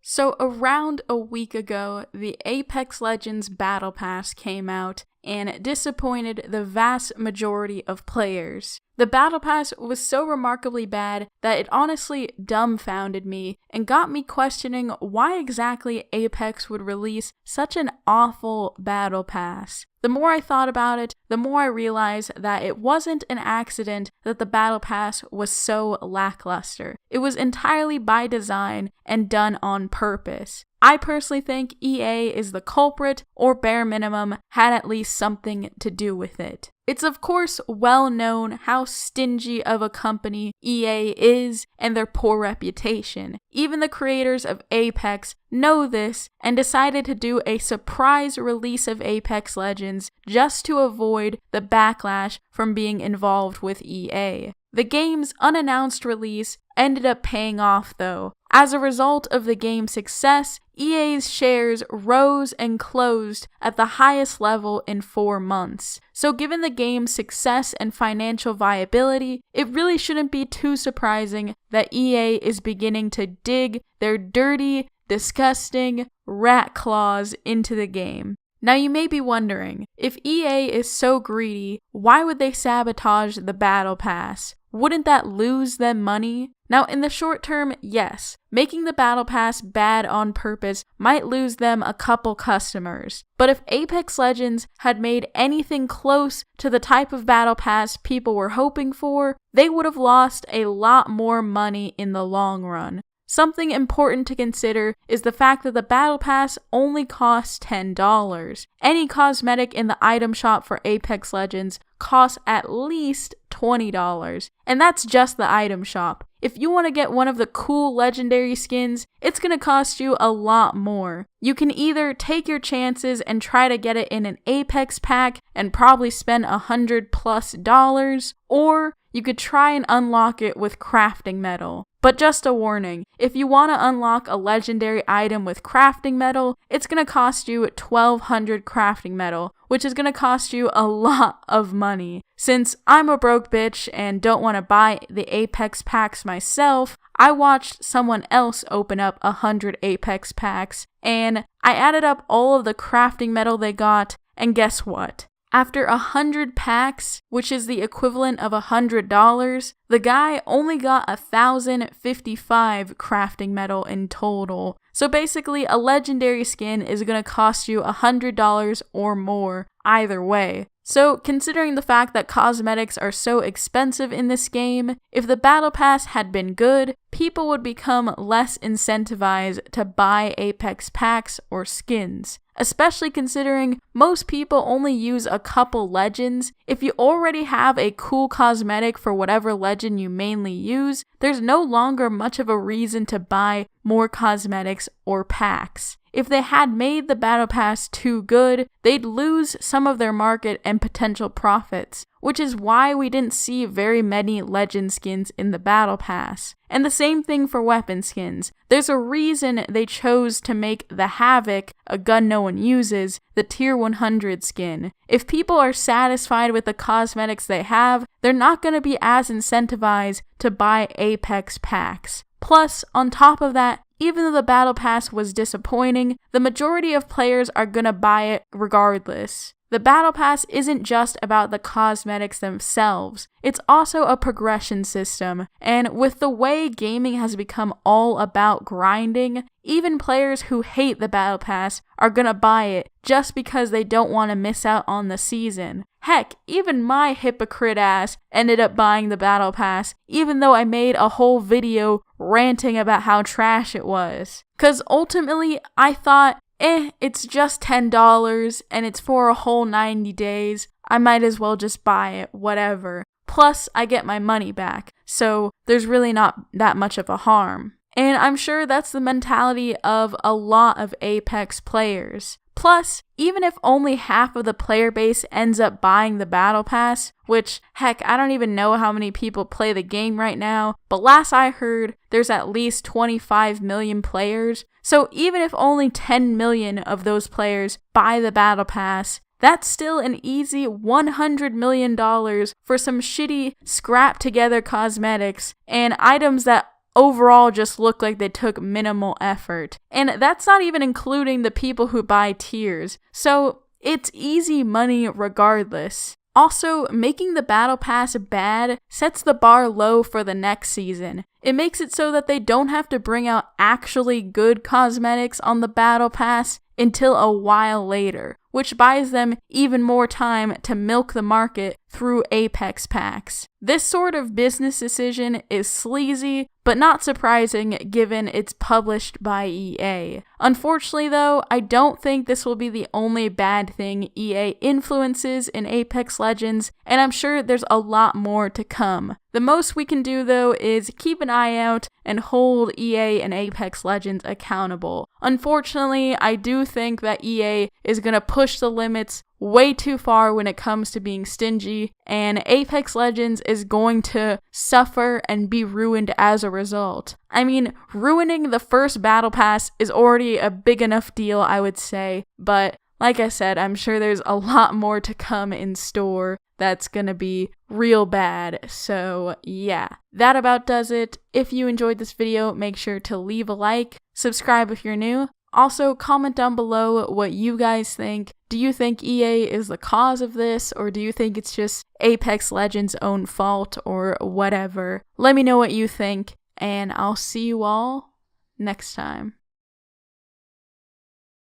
So around a week ago, the Apex Legends Battle Pass came out and disappointed the vast majority of players. The Battle Pass was so remarkably bad that it honestly dumbfounded me and got me questioning why exactly Apex would release such an awful Battle Pass. The more I thought about it, the more I realized that it wasn't an accident that the Battle Pass was so lackluster. It was entirely by design and done on purpose. I personally think EA is the culprit, or bare minimum, had at least something to do with it. It's of course well known how stingy of a company EA is and their poor reputation. Even the creators of Apex know this and decided to do a surprise release of Apex Legends just to avoid the backlash from being involved with EA. The game's unannounced release ended up paying off though. As a result of the game's success, EA's shares rose and closed at the highest level in 4 months. So given the game's success and financial viability, it really shouldn't be too surprising that EA is beginning to dig their dirty, disgusting rat claws into the game. Now you may be wondering, if EA is so greedy, why would they sabotage the Battle Pass? Wouldn't that lose them money? Now in the short term, yes, making the Battle Pass bad on purpose might lose them a couple customers. But if Apex Legends had made anything close to the type of Battle Pass people were hoping for, they would have lost a lot more money in the long run. Something important to consider is the fact that the Battle Pass only costs $10. Any cosmetic in the item shop for Apex Legends costs at least $20, and that's just the item shop. If you want to get one of the cool legendary skins, it's going to cost you a lot more. You can either take your chances and try to get it in an Apex pack and probably spend $100+, or you could try and unlock it with crafting metal. But just a warning, if you want to unlock a legendary item with crafting metal, it's going to cost you 1,200 crafting metal, which is going to cost you a lot of money. Since I'm a broke bitch and don't want to buy the Apex packs myself, I watched someone else open up 100 Apex packs, and I added up all of the crafting metal they got, and guess what? After 100 packs, which is the equivalent of $100, the guy only got 1,055 crafting metal in total. So basically, a legendary skin is going to cost you $100 or more either way. So considering the fact that cosmetics are so expensive in this game, if the Battle Pass had been good, people would become less incentivized to buy Apex packs or skins. Especially considering most people only use a couple legends. If you already have a cool cosmetic for whatever legend you mainly use, there's no longer much of a reason to buy more cosmetics or packs. If they had made the Battle Pass too good, they'd lose some of their market and potential profits, which is why we didn't see very many legend skins in the Battle Pass. And the same thing for weapon skins. There's a reason they chose to make the Havoc, a gun no one uses, the tier 100 skin. If people are satisfied with the cosmetics they have, they're not going to be as incentivized to buy Apex packs. Plus, on top of that, even though the Battle Pass was disappointing, the majority of players are gonna buy it regardless. The Battle Pass isn't just about the cosmetics themselves, it's also a progression system, and with the way gaming has become all about grinding, even players who hate the Battle Pass are gonna buy it just because they don't want to miss out on the season. Heck, even my hypocrite ass ended up buying the Battle Pass, even though I made a whole video ranting about how trash it was. Cause ultimately, I thought, it's just $10 and it's for a whole 90 days. I might as well just buy it, whatever. Plus, I get my money back, so there's really not that much of a harm. And I'm sure that's the mentality of a lot of Apex players. Plus, even if only half of the player base ends up buying the Battle Pass, which, heck, I don't even know how many people play the game right now, but last I heard, there's at least 25 million players, so even if only 10 million of those players buy the Battle Pass, that's still an easy $100 million for some shitty scrap-together cosmetics and items that overall just look like they took minimal effort. And that's not even including the people who buy tiers. So it's easy money regardless. Also, making the Battle Pass bad sets the bar low for the next season. It makes it so that they don't have to bring out actually good cosmetics on the Battle Pass until a while later, which buys them even more time to milk the market through Apex packs. This sort of business decision is sleazy, but not surprising given it's published by EA. Unfortunately though, I don't think this will be the only bad thing EA influences in Apex Legends, and I'm sure there's a lot more to come. The most we can do though is keep an eye out and hold EA and Apex Legends accountable. Unfortunately, I do think that EA is going to push the limits way too far when it comes to being stingy, and Apex Legends is going to suffer and be ruined as a result. I mean, ruining the first Battle Pass is already a big enough deal, I would say, but like I said, I'm sure there's a lot more to come in store that's gonna be real bad. So yeah, that about does it. If you enjoyed this video, make sure to leave a like, subscribe if you're new. Also, comment down below what you guys think. Do you think EA is the cause of this, or do you think it's just Apex Legends' own fault, or whatever? Let me know what you think, and I'll see you all next time.